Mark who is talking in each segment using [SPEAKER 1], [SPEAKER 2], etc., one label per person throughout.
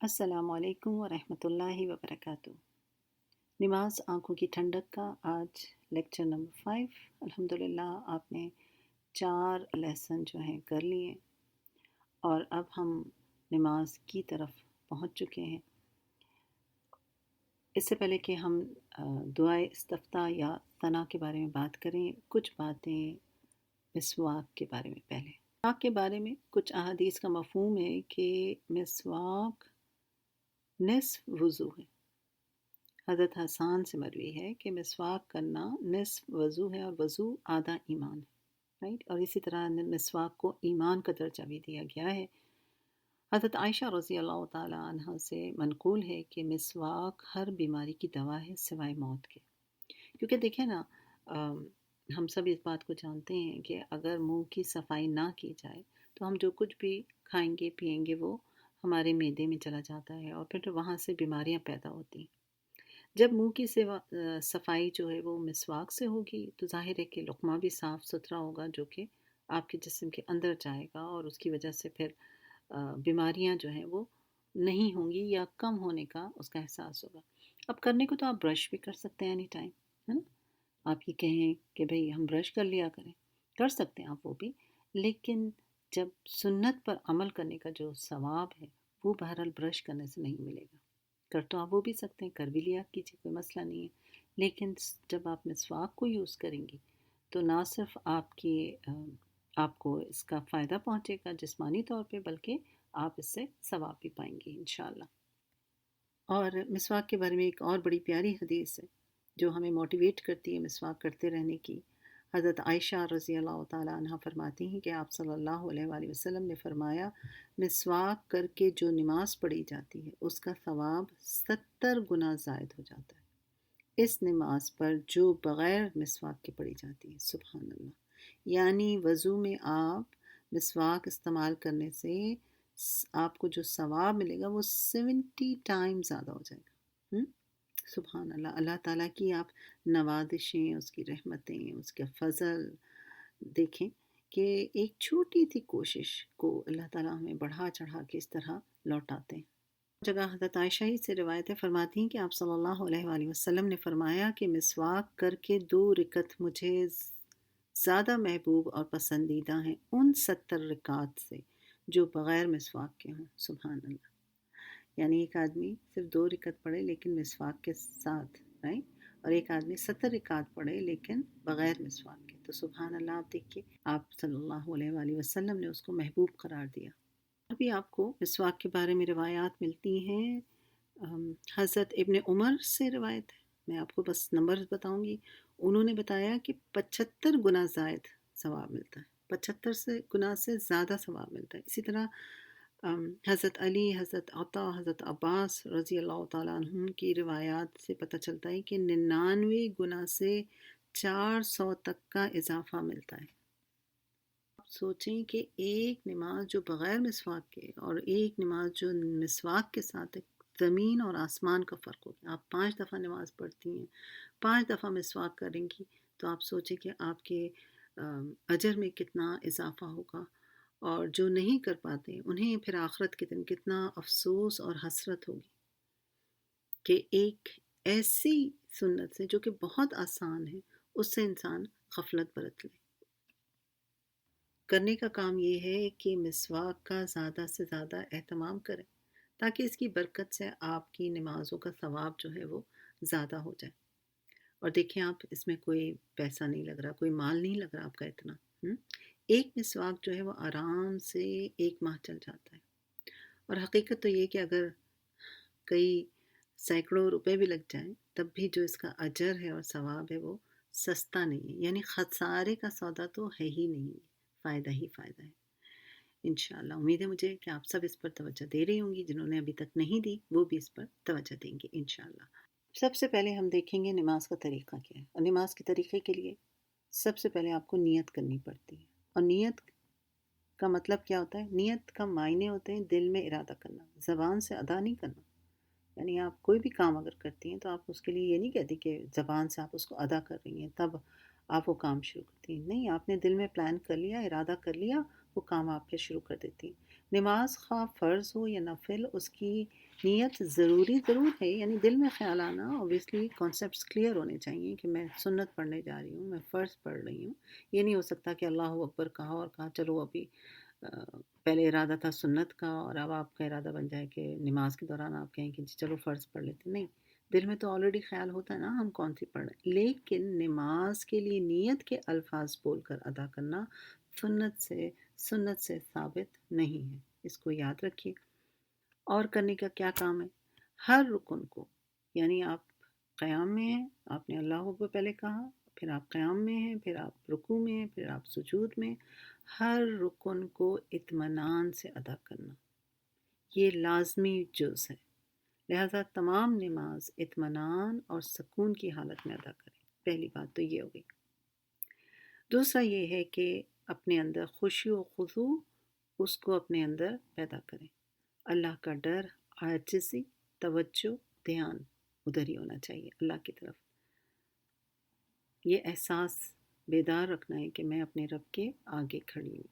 [SPEAKER 1] السلام علیکم ورحمۃ اللہ وبرکاتہ۔ نماز آنکھوں کی ٹھنڈک کا آج لیکچر نمبر 5۔ الحمدللہ آپ نے 4 لیسن جو ہیں کر لیے اور اب ہم نماز کی طرف پہنچ چکے ہیں۔ اس سے پہلے کہ ہم دعائے استفتاح یا ثنا کے بارے میں بات کریں، کچھ باتیں مسواک کے بارے میں پہلے۔ مسواک کے بارے میں کچھ احادیث کا مفہوم ہے کہ مسواک نصف وضو ہے۔ حضرت حسان سے مروی ہے کہ مسواک کرنا نصف وضو ہے اور وضو آدھا ایمان ہے، رائٹ؟ اور اسی طرح مسواک کو ایمان کا درجہ بھی دیا گیا ہے۔ حضرت عائشہ رضی اللہ تعالی عنہ سے منقول ہے کہ مسواک ہر بیماری کی دوا ہے سوائے موت کے۔ کیونکہ دیکھیں نا، ہم سب اس بات کو جانتے ہیں کہ اگر منہ کی صفائی نہ کی جائے تو ہم جو کچھ بھی کھائیں گے پئیں گے وہ ہمارے معدے میں چلا جاتا ہے اور پھر وہاں سے بیماریاں پیدا ہوتی ہیں۔ جب منہ کی صفائی جو ہے وہ مسواک سے ہوگی تو ظاہر ہے کہ لقمہ بھی صاف ستھرا ہوگا، جو کہ آپ کے جسم کے اندر جائے گا اور اس کی وجہ سے پھر بیماریاں جو ہیں وہ نہیں ہوں گی یا کم ہونے کا اس کا احساس ہوگا۔ اب کرنے کو تو آپ برش بھی کر سکتے ہیں اینی ٹائم، ہے نا؟ آپ یہ کہیں کہ بھئی ہم برش کر لیا کریں، کر سکتے ہیں آپ وہ بھی، لیکن جب سنت پر عمل کرنے کا جو ثواب ہے وہ بہرحال برش کرنے سے نہیں ملے گا۔ کر تو آپ وہ بھی سکتے ہیں، کر بھی لیا کیجیے، کوئی مسئلہ نہیں ہے، لیکن جب آپ مسواک کو یوز کریں گی تو نہ صرف آپ کو اس کا فائدہ پہنچے گا جسمانی طور پہ، بلکہ آپ اس سے ثواب بھی پائیں گے انشاءاللہ۔ اور مسواک کے بارے میں ایک اور بڑی پیاری حدیث ہے جو ہمیں موٹیویٹ کرتی ہے مسواک کرتے رہنے کی۔ حضرت عائشہ رضی اللہ تعالی عنہ فرماتی ہیں کہ آپ صلی اللہ علیہ وآلہ وسلم نے فرمایا، مسواک کر کے جو نماز پڑھی جاتی ہے اس کا ثواب 70 گنا زائد ہو جاتا ہے اس نماز پر جو بغیر مسواک کے پڑھی جاتی ہے۔ سبحان اللہ! یعنی وضو میں آپ مسواک استعمال کرنے سے آپ کو جو ثواب ملے گا وہ 70 ٹائم زیادہ ہو جائے گا۔ سبحان اللہ! اللہ تعالیٰ کی آپ نوازشیں، اس کی رحمتیں، اس کے فضل دیکھیں کہ ایک چھوٹی تھی کوشش کو اللہ تعالیٰ ہمیں بڑھا چڑھا کے اس طرح لوٹاتے ہیں۔ جگہ حضرت عائشہ ہی سے روایتیں فرماتی ہیں کہ آپ صلی اللہ علیہ وآلہ وسلم نے فرمایا کہ مسواک کر کے 2 رکعت مجھے زیادہ محبوب اور پسندیدہ ہیں ان 70 رکعات سے جو بغیر مسواک کے ہوں۔ سبحان اللہ! یعنی ایک آدمی صرف 2 رکعت پڑھے لیکن مسواک کے ساتھ، رائٹ؟ اور ایک آدمی 70 رکعت پڑھے لیکن بغیر مسواک کے، تو سبحان اللہ! آپ دیکھیے، آپ صلی اللہ علیہ وآلہ وسلم نے اس کو محبوب قرار دیا۔ اور بھی آپ کو مسواک کے بارے میں روایات ملتی ہیں۔ حضرت ابن عمر سے روایت ہے، میں آپ کو بس نمبر بتاؤں گی۔ انہوں نے بتایا کہ 75 گنا زائد ثواب ملتا ہے، 75 گنا سے زیادہ ثواب ملتا ہے۔ اسی طرح حضرت علی، حضرت عطا، حضرت عباس رضی اللہ تعالیٰ عنہ کی روایات سے پتہ چلتا ہے کہ 99 گنا سے 400 تک کا اضافہ ملتا ہے۔ آپ سوچیں کہ ایک نماز جو بغیر مسواک کے اور ایک نماز جو مسواک کے ساتھ ہے، زمین اور آسمان کا فرق ہو گیا۔ آپ 5 دفعہ نماز پڑھتی ہیں، 5 دفعہ مسواک کریں گی تو آپ سوچیں کہ آپ کے اجر میں کتنا اضافہ ہوگا، اور جو نہیں کر پاتے انہیں پھر آخرت کے دن کتنا افسوس اور حسرت ہوگی کہ ایک ایسی سنت سے جو کہ بہت آسان ہے اس سے انسان غفلت برت لے۔ کرنے کا کام یہ ہے کہ مسواک کا زیادہ سے زیادہ اہتمام کریں تاکہ اس کی برکت سے آپ کی نمازوں کا ثواب جو ہے وہ زیادہ ہو جائے۔ اور دیکھیں، آپ اس میں کوئی پیسہ نہیں لگ رہا، کوئی مال نہیں لگ رہا آپ کا اتنا۔ ایک مسواک جو ہے وہ آرام سے 1 ماہ چل جاتا ہے، اور حقیقت تو یہ کہ اگر کئی سینکڑوں روپے بھی لگ جائیں تب بھی جو اس کا اجر ہے اور ثواب ہے وہ سستا نہیں ہے، یعنی خسارے کا سودا تو ہے ہی نہیں، فائدہ ہی فائدہ ہے۔ انشاءاللہ امید ہے مجھے کہ آپ سب اس پر توجہ دے رہی ہوں گی، جنہوں نے ابھی تک نہیں دی وہ بھی اس پر توجہ دیں گے انشاءاللہ۔ سب سے پہلے ہم دیکھیں گے نماز کا طریقہ کیا ہے، اور نماز کے طریقے کے لیے سب سے پہلے آپ کو نیت کرنی پڑتی ہے۔ اور نیت کا مطلب کیا ہوتا ہے؟ نیت کا معنی ہوتے ہیں دل میں ارادہ کرنا، زبان سے ادا نہیں کرنا۔ یعنی آپ کوئی بھی کام اگر کرتی ہیں تو آپ اس کے لیے یہ نہیں کہتی کہ زبان سے آپ اس کو ادا کر رہی ہیں تب آپ وہ کام شروع کرتی ہیں، نہیں، آپ نے دل میں پلان کر لیا، ارادہ کر لیا، وہ کام آپ پھر شروع کر دیتی ہیں۔ نماز خواہ فرض ہو یا نفل، اس کی نیت ضروری ضرور ہے، یعنی دل میں خیال آنا، اوبیسلی کانسیپٹس کلیئر ہونے چاہیے کہ میں سنت پڑھنے جا رہی ہوں، میں فرض پڑھ رہی ہوں۔ یہ نہیں ہو سکتا کہ اللہ اکبر کہا اور کہا چلو ابھی پہلے ارادہ تھا سنت کا اور اب آپ کا ارادہ بن جائے کہ نماز کے دوران آپ کہیں کہ جی چلو فرض پڑھ لیتے، نہیں، دل میں تو آلریڈی خیال ہوتا ہے نا ہم کون سی پڑھ رہے ہیں، لیکن نماز کے لیے نیت کے الفاظ بول کر ادا کرنا سنت سے ثابت نہیں ہے، اس کو یاد رکھیے۔ اور کرنے کا کیا کام ہے؟ ہر رکن کو، یعنی آپ قیام میں ہیں، آپ نے اللہ اکبر پہلے کہا، پھر آپ قیام میں ہیں، پھر آپ رکوع میں ہیں، پھر آپ سجود میں، ہر رکن کو اطمینان سے ادا کرنا، یہ لازمی جز ہے، لہذا تمام نماز اطمینان اور سکون کی حالت میں ادا کریں۔ پہلی بات تو یہ ہوگی۔ دوسرا یہ ہے کہ اپنے اندر خشوع و خضوع اس کو اپنے اندر پیدا کریں، اللہ کا ڈر، عاجزی، توجہ، دھیان ادھر ہی ہونا چاہیے اللہ کی طرف، یہ احساس بیدار رکھنا ہے کہ میں اپنے رب کے آگے کھڑی ہوں۔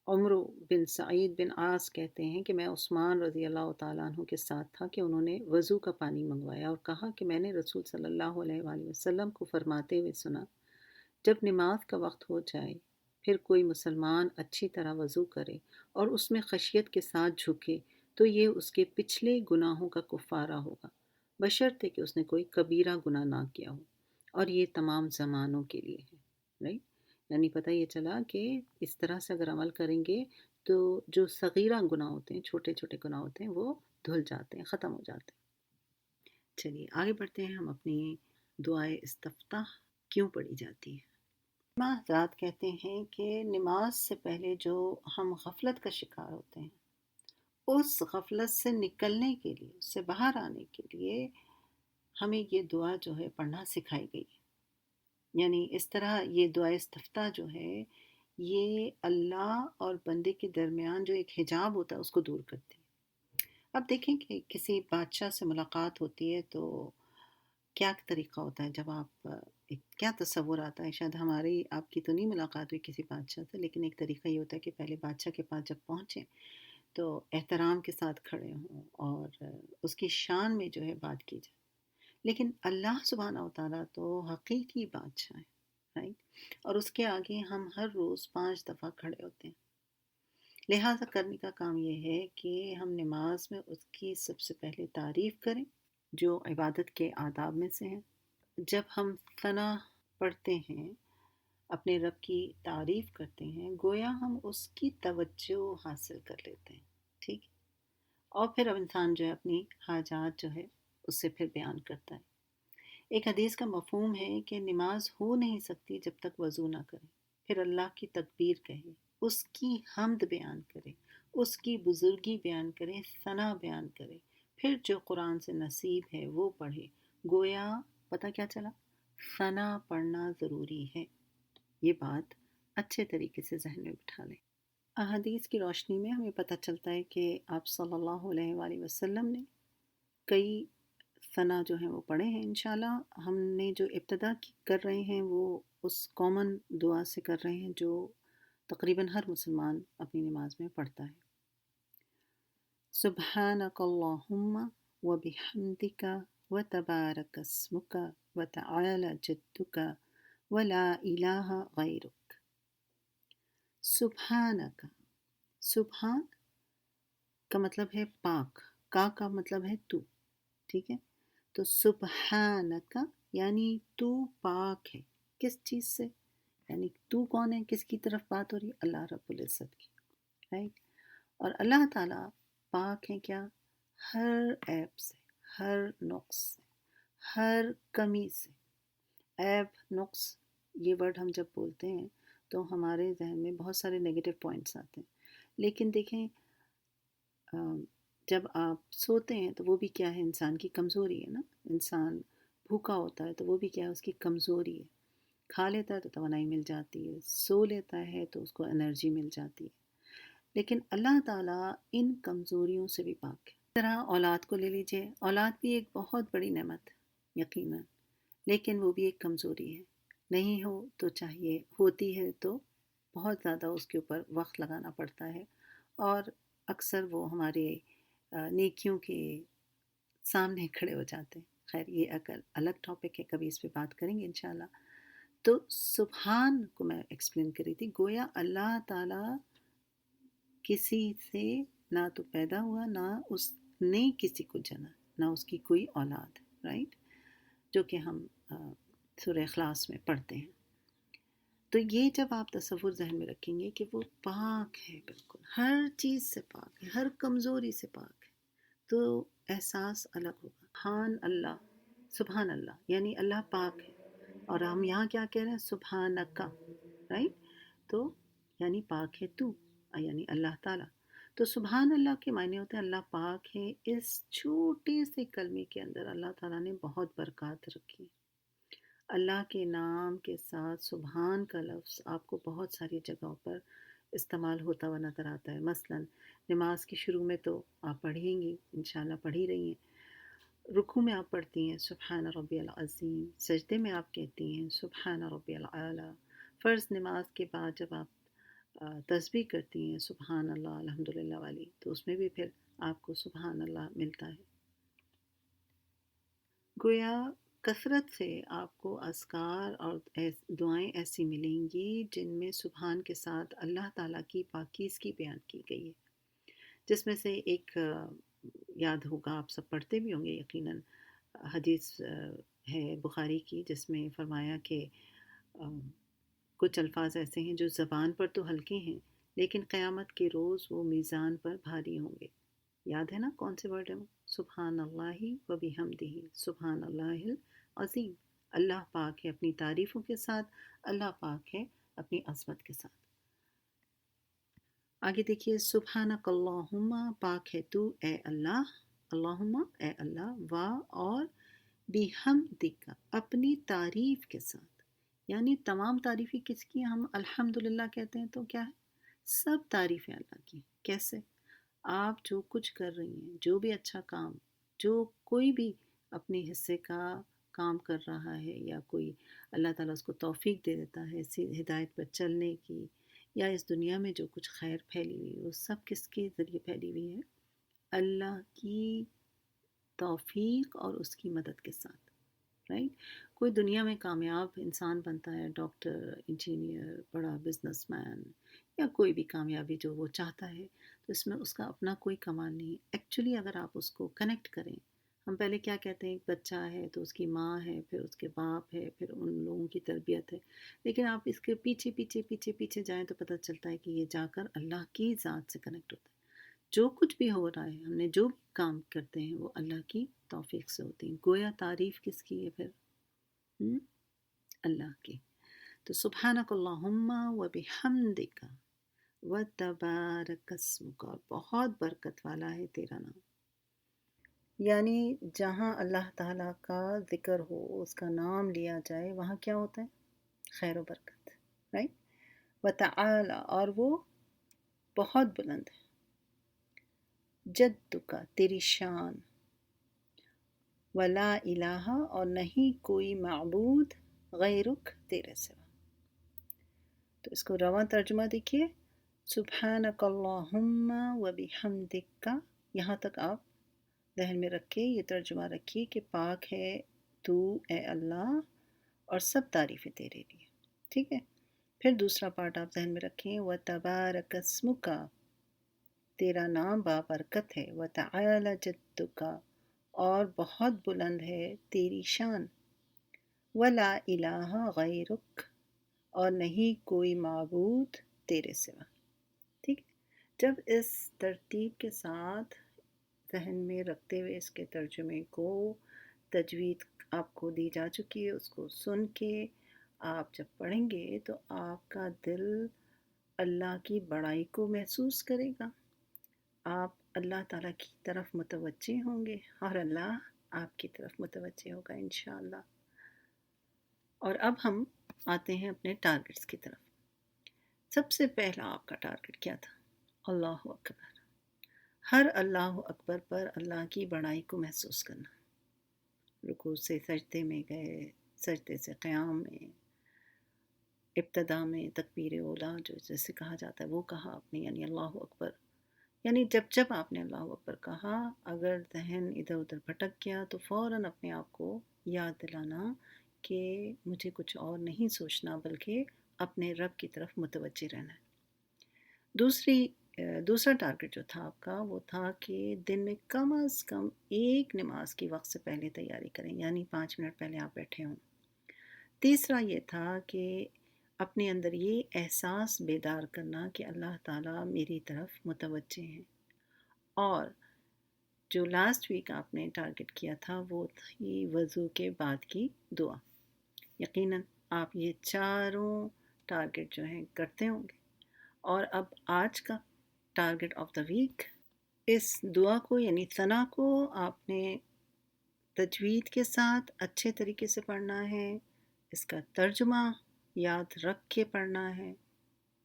[SPEAKER 1] عمرو بن سعید بن عاص کہتے ہیں کہ میں عثمان رضی اللہ تعالیٰ عنہ کے ساتھ تھا کہ انہوں نے وضو کا پانی منگوایا اور کہا کہ میں نے رسول صلی اللہ علیہ وآلہ وسلم کو فرماتے ہوئے سنا، جب نماز کا وقت ہو جائے پھر کوئی مسلمان اچھی طرح وضو کرے اور اس میں خشیت کے ساتھ جھکے تو یہ اس کے پچھلے گناہوں کا کفارہ ہوگا، بشرطے کہ اس نے کوئی کبیرہ گناہ نہ کیا ہو، اور یہ تمام زمانوں کے لیے ہے، رائٹ؟ یعنی پتہ یہ چلا کہ اس طرح سے اگر عمل کریں گے تو جو صغیرہ گناہ ہوتے ہیں، چھوٹے چھوٹے گناہ ہوتے ہیں، وہ دھل جاتے ہیں، ختم ہو جاتے ہیں۔ چلیے آگے بڑھتے ہیں، ہم اپنی دعائے استفتاح کیوں پڑھی جاتی ہے؟ علماء حضرات کہتے ہیں کہ نماز سے پہلے جو ہم غفلت کا شکار ہوتے ہیں، اس غفلت سے نکلنے کے لیے، اس سے باہر آنے کے لیے ہمیں یہ دعا جو ہے پڑھنا سکھائی گئی ہے۔ یعنی اس طرح یہ دعا استفتاح جو ہے یہ اللہ اور بندے کے درمیان جو ایک حجاب ہوتا ہے اس کو دور کرتی ہے۔ اب دیکھیں کہ کسی بادشاہ سے ملاقات ہوتی ہے تو کیا طریقہ ہوتا ہے، جب آپ کیا تصور آتا ہے، شاید ہماری آپ کی تو نہیں ملاقات ہوئی کسی بادشاہ سے، لیکن ایک طریقہ یہ ہوتا ہے کہ پہلے بادشاہ کے پاس جب پہنچیں تو احترام کے ساتھ کھڑے ہوں اور اس کی شان میں جو ہے بات کی جائے، لیکن اللہ سبحانہ و تعالیٰ تو حقیقی بادشاہ ہے، رائٹ؟ اور اس کے آگے ہم ہر روز 5 دفعہ کھڑے ہوتے ہیں، لہٰذا کرنے کا کام یہ ہے کہ ہم نماز میں اس کی سب سے پہلے تعریف کریں جو عبادت کے آداب میں سے ہیں۔ جب ہم ثنا پڑھتے ہیں، اپنے رب کی تعریف کرتے ہیں، گویا ہم اس کی توجہ حاصل کر لیتے ہیں، ٹھیک؟ اور پھر اب انسان جو ہے اپنی حاجات جو ہے اس سے پھر بیان کرتا ہے۔ ایک حدیث کا مفہوم ہے کہ نماز ہو نہیں سکتی جب تک وضو نہ کرے، پھر اللہ کی تکبیر کہے، اس کی حمد بیان کرے، اس کی بزرگی بیان کرے، ثنا بیان کرے، پھر جو قرآن سے نصیب ہے وہ پڑھے، گویا پتہ کیا چلا؟ ثنا پڑھنا ضروری ہے۔ یہ بات اچھے طریقے سے ذہن میں بٹھا لیں۔ احادیث کی روشنی میں ہمیں پتہ چلتا ہے کہ آپ صلی اللہ علیہ وآلہ وسلم نے کئی ثنا جو ہیں وہ پڑھے ہیں۔ انشاءاللہ ہم نے جو ابتدا کر رہے ہیں وہ اس کامن دعا سے کر رہے ہیں جو تقریباً ہر مسلمان اپنی نماز میں پڑھتا ہے۔ سبحانک اللہم وبحمدک وتبارک اسمک وتعالی جدک ولا الہ غیرک۔ سبحانک، سبحان کا مطلب ہے پاک، کا مطلب ہے تو، ٹھیک ہے؟ تو سبحانک یعنی تو پاک ہے، کس چیز سے؟ یعنی تو کون ہے، کس کی طرف بات ہو رہی ہے؟ اللہ رب العزت کی، رائٹ؟ اور اللہ تعالیٰ پاک ہیں کیا؟ ہر عیب سے، ہر نقص سے، ہر کمی سے۔ عیب، نقص، یہ ورڈ ہم جب بولتے ہیں تو ہمارے ذہن میں بہت سارے نیگیٹو پوائنٹس آتے ہیں، لیکن دیکھیں جب آپ سوتے ہیں تو وہ بھی کیا ہے؟ انسان کی کمزوری ہے نا۔ انسان بھوکا ہوتا ہے تو وہ بھی کیا ہے؟ اس کی کمزوری ہے۔ کھا لیتا ہے تو توانائی مل جاتی ہے، سو لیتا ہے تو اس کو انرجی مل جاتی ہے، لیکن اللہ تعالیٰ ان کمزوریوں سے بھی پاک ہے۔ اس طرح اولاد کو لے لیجئے، اولاد بھی ایک بہت بڑی نعمت یقیناً، لیکن وہ بھی ایک کمزوری ہے، نہیں ہو تو چاہیے، ہوتی ہے تو بہت زیادہ اس کے اوپر وقت لگانا پڑتا ہے، اور اکثر وہ ہمارے نیکیوں کے سامنے کھڑے ہو جاتے ہیں. خیر یہ اگر الگ ٹاپک ہے، کبھی اس پہ بات کریں گے انشاءاللہ. تو سبحان کو میں ایکسپلین کر رہی تھی. گویا اللہ تعالیٰ کسی سے نہ تو پیدا ہوا، نہ اس نے کسی کو جنا، نہ اس کی کوئی اولاد، رائٹ، جو کہ ہم سورہ اخلاص میں پڑھتے ہیں. تو یہ جب آپ تصور ذہن میں رکھیں گے کہ وہ پاک ہے، بالکل ہر چیز سے پاک ہے، ہر کمزوری سے پاک ہے، تو احساس الگ ہوگا. سبحان اللہ یعنی اللہ پاک ہے. اور ہم یہاں کیا کہہ رہے ہیں؟ سبحانکا، رائٹ. تو یعنی پاک ہے تو، یعنی اللہ تعالیٰ. تو سبحان اللہ کے معنی ہوتے ہیں اللہ پاک ہے. اس چھوٹے سے کلمے کے اندر اللہ تعالیٰ نے بہت برکات رکھی. اللہ کے نام کے ساتھ سبحان کا لفظ آپ کو بہت ساری جگہوں پر استعمال ہوتا ہوا نظر آتا ہے. مثلا نماز کی شروع میں تو آپ پڑھیں گی، انشاءاللہ پڑھ ہی رہی ہیں. رکوع میں آپ پڑھتی ہیں سبحان ربی العظیم، سجدے میں آپ کہتی ہیں سبحان ربی العالی. فرض نماز کے بعد جب آپ تسبیح کرتی ہیں سبحان اللہ الحمدللہ والی، تو اس میں بھی پھر آپ کو سبحان اللہ ملتا ہے. گویا کثرت سے آپ کو اذکار اور دعائیں ایسی ملیں گی جن میں سبحان کے ساتھ اللہ تعالیٰ کی پاکیزگی بیان کی گئی ہے. جس میں سے ایک یاد ہوگا، آپ سب پڑھتے بھی ہوں گے یقیناً، حدیث ہے بخاری کی جس میں فرمایا کہ کچھ الفاظ ایسے ہیں جو زبان پر تو ہلکے ہیں لیکن قیامت کے روز وہ میزان پر بھاری ہوں گے. یاد ہے نا کون سے ورڈ ہیں وہ؟ سبحان اللہ و بحمدہ، سبحان اللہ العظیم. اللہ پاک ہے اپنی تعریفوں کے ساتھ، اللہ پاک ہے اپنی عظمت کے ساتھ. آگے دیکھیے سبحانک اللہم، پاک ہے تو اے اللہ، اللہم اے اللہ، و اور بحمدک اپنی تعریف کے ساتھ. یعنی تمام تعریفیں کس کی؟ ہم الحمدللہ کہتے ہیں تو کیا ہے؟ سب تعریفیں اللہ کی. کیسے؟ آپ جو کچھ کر رہی ہیں، جو بھی اچھا کام، جو کوئی بھی اپنے حصے کا کام کر رہا ہے، یا کوئی اللہ تعالیٰ اس کو توفیق دے دیتا ہے اسی ہدایت پر چلنے کی، یا اس دنیا میں جو کچھ خیر پھیلی ہوئی ہے وہ سب کس کے ذریعے پھیلی ہوئی ہے؟ اللہ کی توفیق اور اس کی مدد کے ساتھ، رائٹ. کوئی دنیا میں کامیاب انسان بنتا ہے، ڈاکٹر، انجینئر، بڑا بزنس مین، یا کوئی بھی کامیابی جو وہ چاہتا ہے، تو اس میں اس کا اپنا کوئی کمال نہیں. ایکچولی اگر آپ اس کو کنیکٹ کریں، ہم پہلے کیا کہتے ہیں، ایک بچہ ہے تو اس کی ماں ہے، پھر اس کے باپ ہے، پھر ان لوگوں کی تربیت ہے. لیکن آپ اس کے پیچھے پیچھے پیچھے پیچھے جائیں تو پتہ چلتا ہے کہ یہ جا کر اللہ کی ذات سے کنیکٹ ہوتا ہے. جو کچھ بھی ہو رہا ہے، ہم نے جو بھی کام کرتے ہیں وہ اللہ کی توفیق سے ہوتی ہیں. گویا تعریف کس کی ہے پھر؟ اللہ کی. تو سبحانک اللہم و بحمدک و تبارک اسمک، بہت برکت والا ہے تیرا نام. یعنی جہاں اللہ تعالیٰ کا ذکر ہو، اس کا نام لیا جائے، وہاں کیا ہوتا ہے؟ خیر و برکت، رائٹ. و تعالی، اور وہ بہت بلند ہے. جدک، تیری شان. ولا الہ، اور نہیں کوئی معبود، غیرک، تیرے سوا. تو اس کو رواں ترجمہ دیکھیے، سبحانک اللہم و بحمدک. یہاں تک آپ ذہن میں رکھیں، یہ ترجمہ رکھیے کہ پاک ہے تو اے اللہ اور سب تعریفیں تیرے لیے. ٹھیک ہے. پھر دوسرا پارٹ آپ ذہن میں رکھیں، و تبارک اسمک، تیرا نام بابرکت ہے. و تعالی جدک، اور بہت بلند ہے تیری شان. ولا الہ غیرک، اور نہیں کوئی معبود تیرے سوا. ٹھیک ہے. جب اس ترتیب کے ساتھ ذہن میں رکھتے ہوئے اس کے ترجمے کو، تجوید آپ کو دی جا چکی ہے، اس کو سن کے آپ جب پڑھیں گے تو آپ کا دل اللہ کی بڑائی کو محسوس کرے گا. آپ اللہ تعالیٰ کی طرف متوجہ ہوں گے اور اللہ آپ کی طرف متوجہ ہوگا انشاءاللہ. اور اب ہم آتے ہیں اپنے ٹارگٹس کی طرف. سب سے پہلا آپ کا ٹارگٹ کیا تھا؟ اللہ اکبر. ہر اللہ اکبر پر اللہ کی بڑائی کو محسوس کرنا. رکوع سے سجدے میں گئے، سجدے سے قیام میں، ابتدا میں تکبیر اولیٰ جو جیسے کہا جاتا ہے وہ کہا آپ نے، یعنی اللہ اکبر یعنی جب جب آپ نے اللہ اکبر کہا، اگر ذہن ادھر ادھر بھٹک گیا تو فوراً اپنے آپ کو یاد دلانا کہ مجھے کچھ اور نہیں سوچنا بلکہ اپنے رب کی طرف متوجہ رہنا ہے۔ دوسرا ٹارگٹ جو تھا آپ کا وہ تھا کہ دن میں کم از کم ایک نماز کی وقت سے پہلے تیاری کریں، یعنی 5 منٹ پہلے آپ بیٹھے ہوں۔ تیسرا یہ تھا کہ اپنے اندر یہ احساس بیدار کرنا کہ اللہ تعالیٰ میری طرف متوجہ ہیں۔ اور جو لاسٹ ویک آپ نے ٹارگٹ کیا تھا وہ تھی وضو کے بعد کی دعا۔ یقیناً آپ یہ چاروں ٹارگٹ جو ہیں کرتے ہوں گے۔ اور اب آج کا ٹارگٹ آف دا ویک، اس دعا کو یعنی ثنا کو آپ نے تجوید کے ساتھ اچھے طریقے سے پڑھنا ہے، اس کا ترجمہ یاد رکھ کے پڑھنا ہے،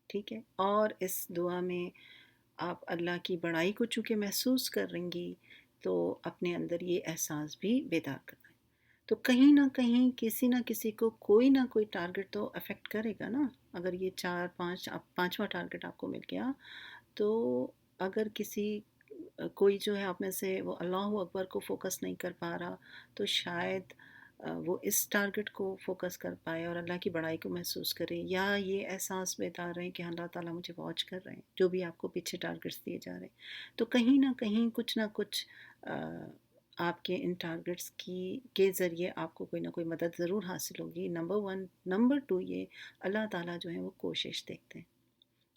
[SPEAKER 1] ٹھیک ہے؟ اور اس دعا میں آپ اللہ کی بڑائی کو چونکہ محسوس کر رہیں گی تو اپنے اندر یہ احساس بھی بیدار کرنا ہے۔ تو کہیں نہ کہیں کسی نہ کسی کو کوئی نہ کوئی ٹارگٹ تو افیکٹ کرے گا نا۔ اگر یہ پانچواں ٹارگٹ آپ کو مل گیا تو اگر کوئی جو ہے آپ میں سے وہ اللہ اکبر کو فوکس نہیں کر پا رہا تو شاید وہ اس ٹارگٹ کو فوکس کر پائے اور اللہ کی بڑائی کو محسوس کرے، یا یہ احساس بیدار رہے کہ اللہ تعالیٰ مجھے واچ کر رہے ہیں، جو بھی آپ کو پیچھے ٹارگٹس دیے جا رہے ہیں۔ تو کہیں نہ کہیں کچھ نہ کچھ آپ کے ان ٹارگٹس کے ذریعے آپ کو کوئی نہ کوئی مدد ضرور حاصل ہوگی، نمبر 1۔ نمبر 2 یہ اللہ تعالیٰ جو ہے وہ کوشش دیکھتے ہیں،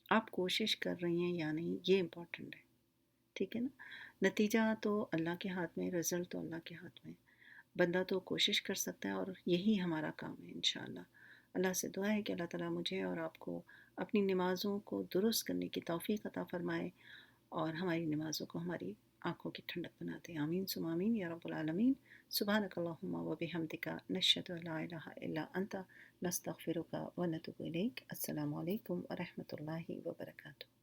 [SPEAKER 1] آپ کوشش کر رہی ہیں یا نہیں، یہ امپورٹنٹ ہے، ٹھیک ہے نا؟ نتیجہ تو اللہ کے ہاتھ میں، رزلٹ تو اللہ کے ہاتھ میں، بندہ تو کوشش کر سکتا ہے اور یہی ہمارا کام ہے انشاءاللہ۔ اللہ سے دعا ہے کہ اللہ تعالیٰ مجھے اور آپ کو اپنی نمازوں کو درست کرنے کی توفیق عطا فرمائے اور ہماری نمازوں کو ہماری آنکھوں کی ٹھنڈک بنا دے۔ آمین ثم آمین یا رب العالمین۔ سبحانک اللہم و بحمدک، نشہد ان لا الہ الا انت، نستغفرک و نتوب الیک۔ السلام علیکم ورحمۃ اللہ وبرکاتہ۔